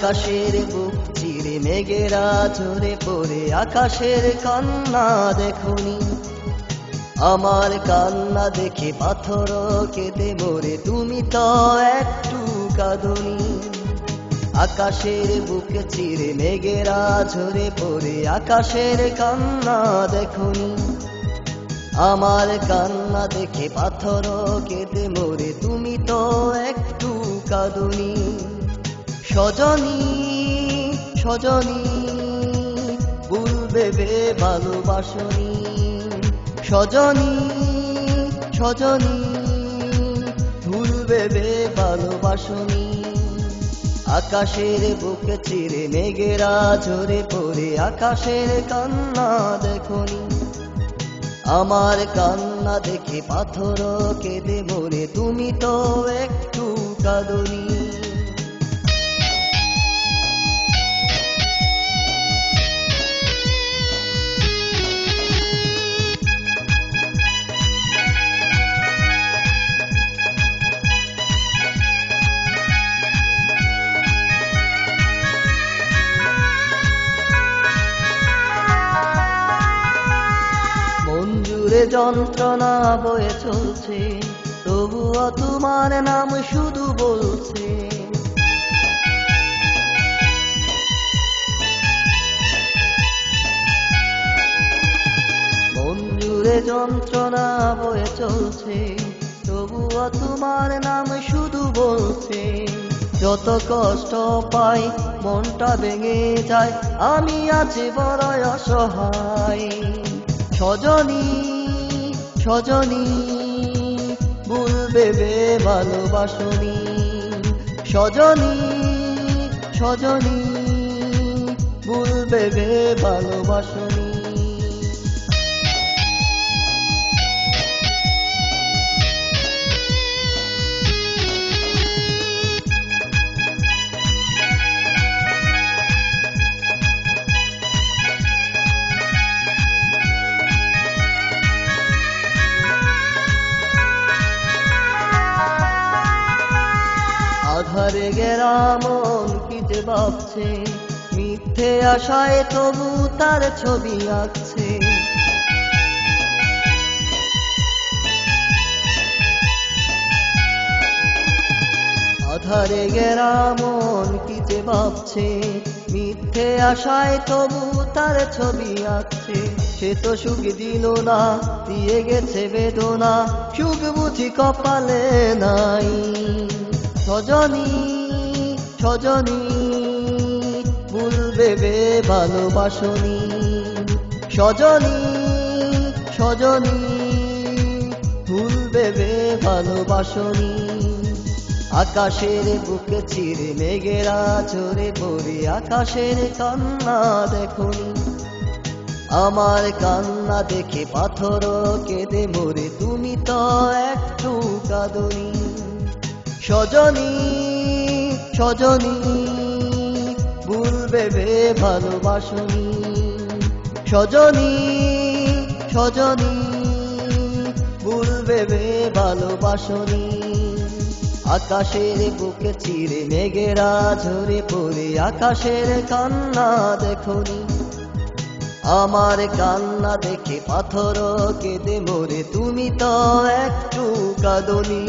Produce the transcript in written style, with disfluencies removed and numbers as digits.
আকাশের বুক চিরে মেঘেরা ঝরে পড়ে আকাশের কান্না দেখনি। আমার কান্না দেখে পাথর কেঁদে মরে, তুমি তো একটু কাঁদনি। আকাশের বুকে চিরে মেঘেরা ঝরে পড়ে আকাশের কান্না দেখনি। আমার কান্না দেখে পাথর কেঁদে মরে, তুমি তো একটু কাঁদনি। সজনী সজনী ভুলবে ভালোবাসনি। সজনী সজনী ভুলবে ভালোবাসনি। আকাশের বুকে চিরে মেঘেরা ঝরে পড়ে আকাশের কান্না দেখনি। আমার কান্না দেখে পাথর কেঁদে মরে, তুমি তো একটু কাঁদনি। মঞ্জুরে যন্ত্রণা বয়ে চলছে, তবুও তোমার নাম শুধু বলছে। মঞ্জুরে যন্ত্রণা বয়ে চলছে, তবুও তোমার নাম শুধু বলছে। যত কষ্ট পাই মনটা ভেঙে যায়, আমি আছি বড় অসহায়। সজনী সজনী ভুলবে ভালোবাসনি। সজনী সজনী ভুলবে ভালোবাসনি। আধারে গেরা মন কি যে ভাবছে, মিথ্যে আশায় তবু তার ছবি আঁকছে। আধারে গেরা মন কি যে ভাবছে, মিথ্যে আশায় তবু তার ছবি আঁকছে। সে তো সুখ দিল না, দিয়ে গেছে বেদনা, সুখ বুঝি কপালে নাই। সজনী সজনী ভুলবে ভালোবাসনি। সজনী সজনী ভুলবে ভালোবাসনি। আকাশের বুকে চিরে মেঘেরা ঝরে পড়ে আকাশের কান্না দেখনি। আমার কান্না দেখে পাথর কেঁদে মরে, তুমি তো একটু কাঁদনি। সজনী সজনী ভুলবে ভালোবাসনি। সজনী সজনী ভুলবে ভালোবাসনি। আকাশের বুকে চিরে মেঘেরা ঝরে পড়ে আকাশের কান্না দেখনি। আমার কান্না দেখে পাথর কেঁদে মরে, তুমি তো একটু কাঁদনি।